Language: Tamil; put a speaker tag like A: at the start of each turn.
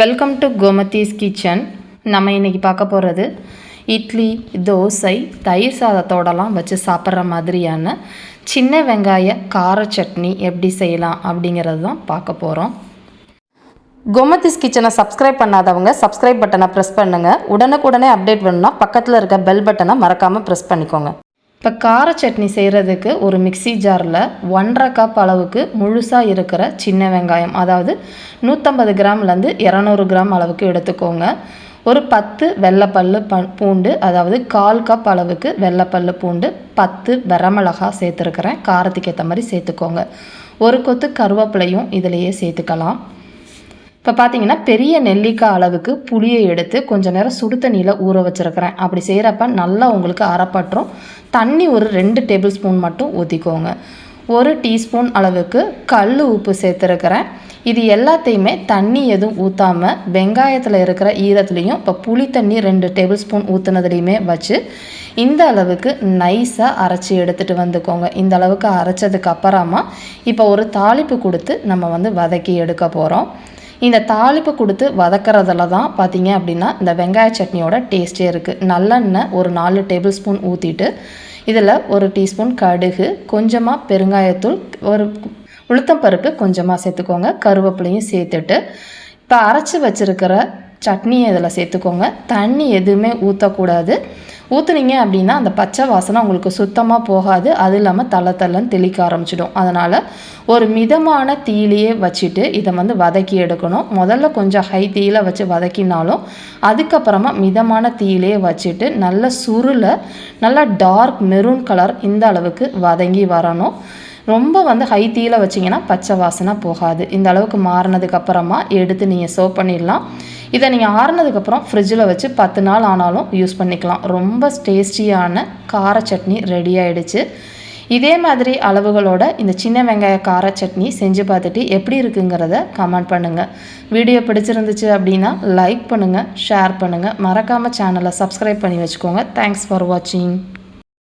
A: Welcome to Gomathi's kitchen. நம்ம இன்றைக்கி பார்க்க போகிறது இட்லி, தோசை, தயிர் சாதத்தோடலாம் வச்சு சாப்பிட்ற மாதிரியான சின்ன வெங்காய கார சட்னி எப்படி செய்யலாம் அப்படிங்கிறது தான் பார்க்க போகிறோம். கோமதிஸ் கிச்சனை சப்ஸ்கிரைப் பண்ணாதவங்க சப்ஸ்கிரைப் பட்டனை ப்ரெஸ் பண்ணுங்கள். உடனுக்குடனே அப்டேட் வேணும்னா பக்கத்தில் இருக்க பெல் பட்டனை மறக்காமல் ப்ரெஸ் பண்ணிக்கோங்க. இப்போ கார சட்னி செய்கிறதுக்கு ஒரு மிக்சி ஜாரில் 1.5 கப் அளவுக்கு முழுசாக இருக்கிற சின்ன வெங்காயம், அதாவது 150 கிராம்லேருந்து 200 கிராம் அளவுக்கு எடுத்துக்கோங்க. ஒரு 10 வெள்ளைப்பல் பூண்டு, அதாவது 1/4 கப் அளவுக்கு வெள்ளைப்பல் பூண்டு, 10 வரமிளகாய் சேர்த்துருக்கிறேன். காரத்துக்கு ஏற்ற மாதிரி சேர்த்துக்கோங்க. ஒரு கொத்து கருவேப்பிலையும் இதிலையே சேர்த்துக்கலாம். இப்போ பார்த்தீங்கன்னா பெரிய நெல்லிக்காய் அளவுக்கு புளியை எடுத்து கொஞ்சம் நேரம் சுடு தண்ணியில் ஊற வச்சுருக்கிறேன். அப்படி செய்கிறப்ப நல்லா உங்களுக்கு அரைப்பற்றும். தண்ணி ஒரு 2 டேபிள் ஸ்பூன் மட்டும் ஊற்றிக்கோங்க. 1 டீஸ்பூன் அளவுக்கு கல் உப்பு சேர்த்துருக்கிறேன். இது எல்லாத்தையுமே தண்ணி எதுவும் ஊற்றாமல் வெங்காயத்தில் இருக்கிற ஈரத்துலேயும் இப்போ புளி தண்ணி 2 டேபிள் ஸ்பூன் ஊற்றுனதுலேயுமே வச்சு இந்த அளவுக்கு நைஸாக அரைச்சி எடுத்துகிட்டு வந்துக்கோங்க. இந்த அளவுக்கு அரைச்சதுக்கு அப்புறமா இப்போ ஒரு தாளிப்பு கொடுத்து நம்ம வதக்கி எடுக்க போகிறோம். இந்த தாளிப்பு கொடுத்து வதக்கிறதுல தான் பார்த்தீங்க அப்படின்னா இந்த வெங்காய சட்னியோட டேஸ்ட்டே இருக்குது. நல்லெண்ணெய் ஒரு 4 டேபிள் ஸ்பூன் ஊற்றிட்டு இதில் 1 டீஸ்பூன் கடுகு, கொஞ்சமாக பெருங்காயத்தூள், ஒரு உளுத்தம்பருப்பு கொஞ்சமாக சேர்த்துக்கோங்க. கருவேப்பிலையும் சேர்த்துட்டு இப்போ அரைச்சி வச்சுருக்கிற சட்னியை இதில் சேர்த்துக்கோங்க. தண்ணி எதுவுமே ஊற்றக்கூடாது. ஊற்றுனீங்க அப்படின்னா அந்த பச்சை வாசனை உங்களுக்கு சுத்தமாக போகாது. அது இல்லாமல் தள்ளன்னு தெளிக்க ஆரம்பிச்சிடும். அதனால் ஒரு மிதமான தீயிலையே வச்சுட்டு இதை வதக்கி எடுக்கணும். முதல்ல கொஞ்சம் ஹை தீயில் வச்சு வதக்கினாலும் அதுக்கப்புறமா மிதமான தீயிலே வச்சுட்டு நல்ல சுருள நல்லா டார்க் மெரூன் கலர் இந்த அளவுக்கு வதங்கி வரணும். ரொம்ப ஹை தீயில் வச்சிங்கன்னா பச்சை வாசனை போகாது. இந்த அளவுக்கு மாறினதுக்கப்புறமா எடுத்து நீங்கள் சர்வ் பண்ணிடலாம். இதை நீங்கள் ஆறுனதுக்கப்புறம் ஃப்ரிட்ஜில் வச்சு 10 நாள் ஆனாலும் யூஸ் பண்ணிக்கலாம். ரொம்ப டேஸ்டியான கார சட்னி ரெடி ஆகிடுச்சு. இதே மாதிரி அளவுகளோட இந்த சின்ன வெங்காய கார சட்னி செஞ்சு பார்த்துட்டு எப்படி இருக்குங்கிறத கமெண்ட் பண்ணுங்கள். வீடியோ பிடிச்சிருந்துச்சு அப்படின்னா லைக் பண்ணுங்கள், ஷேர் பண்ணுங்கள். மறக்காமல் சேனலை சப்ஸ்கிரைப் பண்ணி வச்சுக்கோங்க. தேங்க்ஸ் ஃபார் வாட்சிங்.